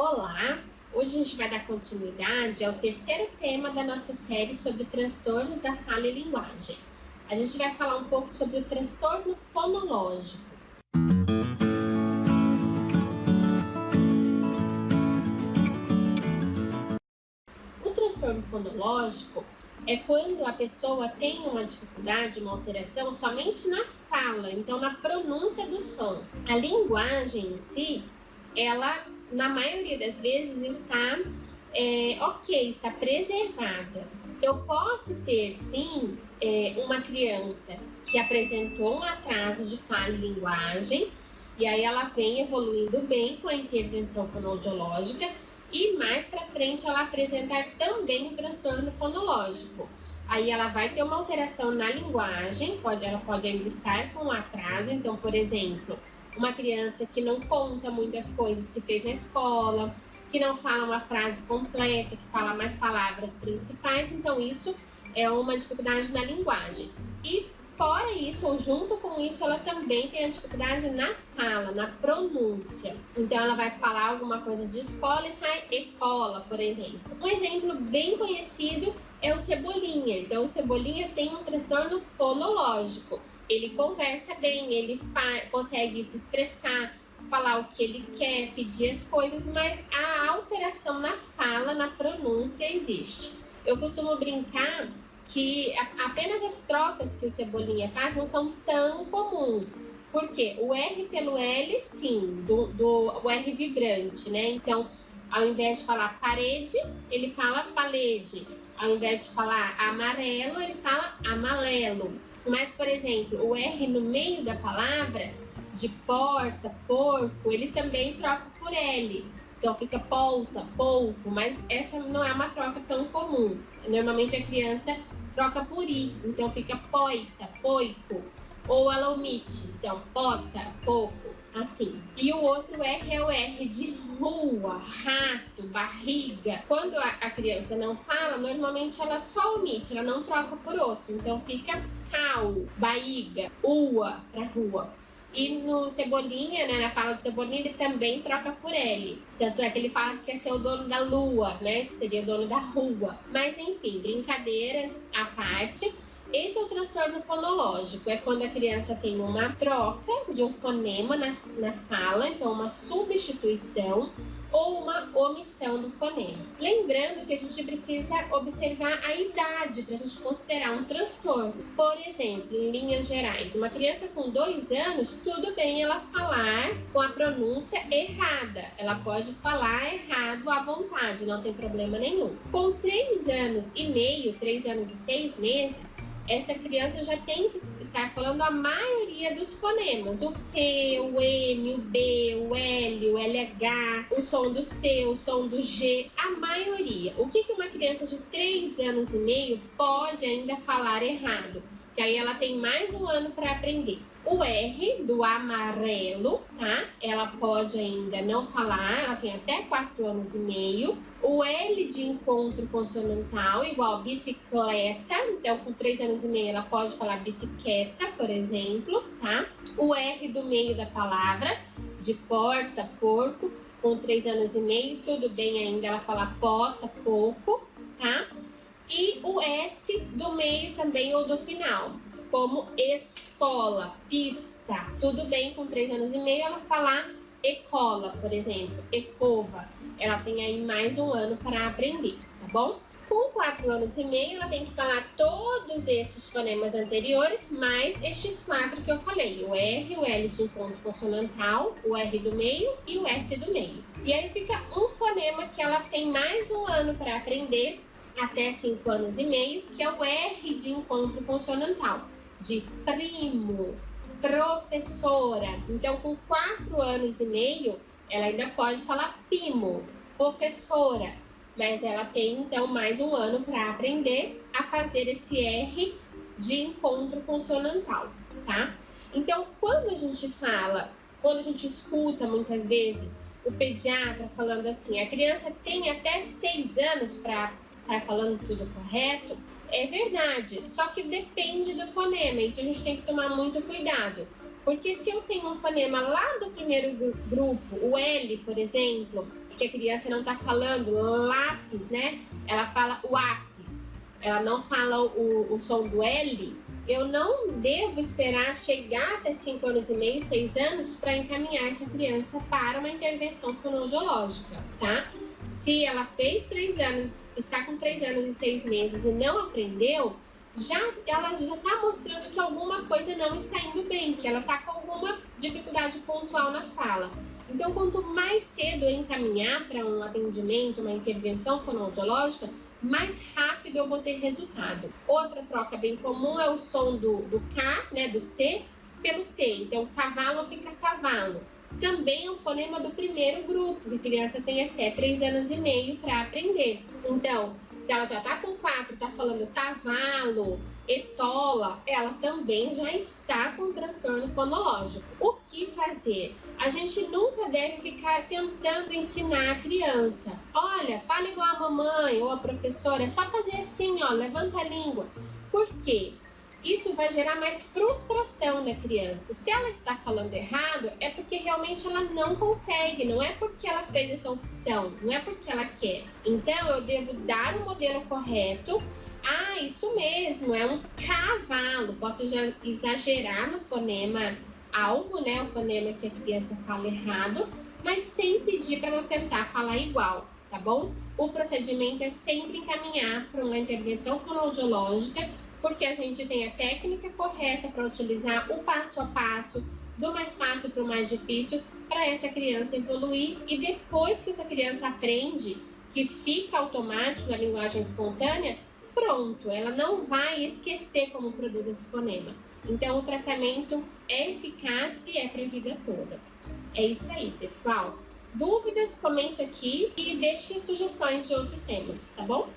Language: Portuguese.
Olá! Hoje a gente vai dar continuidade ao terceiro tema da nossa série sobre transtornos da fala e linguagem. A gente vai falar um pouco sobre o transtorno fonológico. O transtorno fonológico é quando a pessoa tem uma dificuldade, uma alteração somente na fala, então na pronúncia dos sons. A linguagem em si, ela na maioria das vezes está está preservada. Eu posso ter sim uma criança que apresentou um atraso de fala e linguagem, e aí ela vem evoluindo bem com a intervenção fonoaudiológica, e mais para frente ela apresentar também o transtorno fonológico. Aí ela vai ter uma alteração na linguagem, ela pode ainda estar com atraso. Então, por exemplo, uma criança que não conta muitas coisas que fez na escola, que não fala uma frase completa, que fala mais palavras principais, então isso é uma dificuldade na linguagem. E fora isso, ou junto com isso, ela também tem a dificuldade na fala, na pronúncia. Então ela vai falar alguma coisa de escola e sai ecola, por exemplo. Um exemplo bem conhecido é o Cebolinha. Então o Cebolinha tem um transtorno fonológico. Ele conversa bem, ele consegue se expressar, falar o que ele quer, pedir as coisas, mas a alteração na fala, na pronúncia existe. Eu costumo brincar que apenas as trocas que o Cebolinha faz não são tão comuns. Porque o R pelo L, sim, o R vibrante, né? Então, ao invés de falar parede, ele fala palede. Ao invés de falar amarelo, ele fala amalelo. Mas, por exemplo, o R no meio da palavra, de porta, porco, ele também troca por L. Então fica polta, pouco, mas essa não é uma troca tão comum. Normalmente a criança troca por I, então fica poita, poico. Ou ela omite, então pota, pouco, assim. E o outro R é o R de rua, rato, barriga. Quando a criança não fala, normalmente ela só omite, ela não troca por outro. Então fica cal, barriga, ua, pra rua. E no Cebolinha, né, na fala do Cebolinha, ele também troca por L. Tanto é que ele fala que quer ser o dono da lua, né, que seria o dono da rua. Mas enfim, brincadeiras à parte. Esse é o transtorno fonológico, é quando a criança tem uma troca de um fonema na fala, então uma substituição ou uma omissão do fonema. Lembrando que a gente precisa observar a idade para a gente considerar um transtorno. Por exemplo, em linhas gerais, uma criança com 2 anos, tudo bem ela falar com a pronúncia errada. Ela pode falar errado à vontade, não tem problema nenhum. Com 3 anos e meio, 3 anos e 6 meses, essa criança já tem que estar falando a maioria dos fonemas. O P, o M, o B, o L, o LH, o som do C, o som do G, a maioria. O que uma criança de 3 anos e meio pode ainda falar errado? Que aí ela tem mais um ano para aprender. O R do amarelo, tá? Ela pode ainda não falar, ela tem até 4 anos e meio. O L de encontro consonantal, igual bicicleta. Então, com 3 anos e meio, ela pode falar bicicleta, por exemplo, tá? O R do meio da palavra, de porta, porco. Com 3 anos e meio, tudo bem ainda ela falar pota, pouco, tá? E o S do meio também ou do final, como escola, pista. Tudo bem com 3 anos e meio ela falar ecola, por exemplo, ecova. Ela tem aí mais um ano para aprender, tá bom? Com 4 anos e meio ela tem que falar todos esses fonemas anteriores, mais estes 4 que eu falei. O R, o L de encontro consonantal, o R do meio e o S do meio. E aí fica um fonema que ela tem mais um ano para aprender, até 5 anos e meio, que é o R de encontro consonantal, de primo, professora. Então, com 4 anos e meio, ela ainda pode falar pimo, professora, mas ela tem, então, mais um ano para aprender a fazer esse R de encontro consonantal, tá? Então, quando a gente escuta muitas vezes o pediatra falando assim, a criança tem até 6 anos para estar falando tudo correto, é verdade, só que depende do fonema, isso a gente tem que tomar muito cuidado. Porque se eu tenho um fonema lá do primeiro grupo, o L, por exemplo, que a criança não tá falando lápis, né? Ela fala o ápis, ela não fala o som do L, eu não devo esperar chegar até 5 anos e meio, 6 anos para encaminhar essa criança para uma intervenção fonoaudiológica, tá? Se ela fez 3 anos, está com 3 anos e 6 meses e não aprendeu, ela já está mostrando que alguma coisa não está indo bem, que ela está com alguma dificuldade pontual na fala. Então, quanto mais cedo eu encaminhar para um atendimento, uma intervenção fonoaudiológica, mais rápido eu vou ter resultado. Outra troca bem comum é o som do K, né, do C, pelo T. Então, cavalo fica cavalo. Também é um fonema do primeiro grupo, que a criança tem até 3 anos e meio para aprender. Então, se ela já está com 4, está falando cavalo, etola, ela também já está com transtorno fonológico. O que fazer? A gente nunca deve ficar tentando ensinar a criança. Olha, fala igual a mamãe ou a professora, é só fazer assim, ó, levanta a língua. Por quê? Isso vai gerar mais frustração na criança. Se ela está falando errado, é porque realmente ela não consegue, não é porque ela fez essa opção, não é porque ela quer. Então, eu devo dar o modelo correto. Ah, isso mesmo, é um cavalo. Posso já exagerar no fonema alvo, né? O fonema que a criança fala errado, mas sem pedir para ela tentar falar igual, tá bom? O procedimento é sempre encaminhar para uma intervenção fonoaudiológica, porque a gente tem a técnica correta para utilizar o passo a passo, do mais fácil para o mais difícil, para essa criança evoluir. E depois que essa criança aprende, que fica automático na linguagem espontânea, pronto, ela não vai esquecer como produz esse fonema. Então, o tratamento é eficaz e é para a vida toda. É isso aí, pessoal. Dúvidas, comente aqui e deixe sugestões de outros temas, tá bom?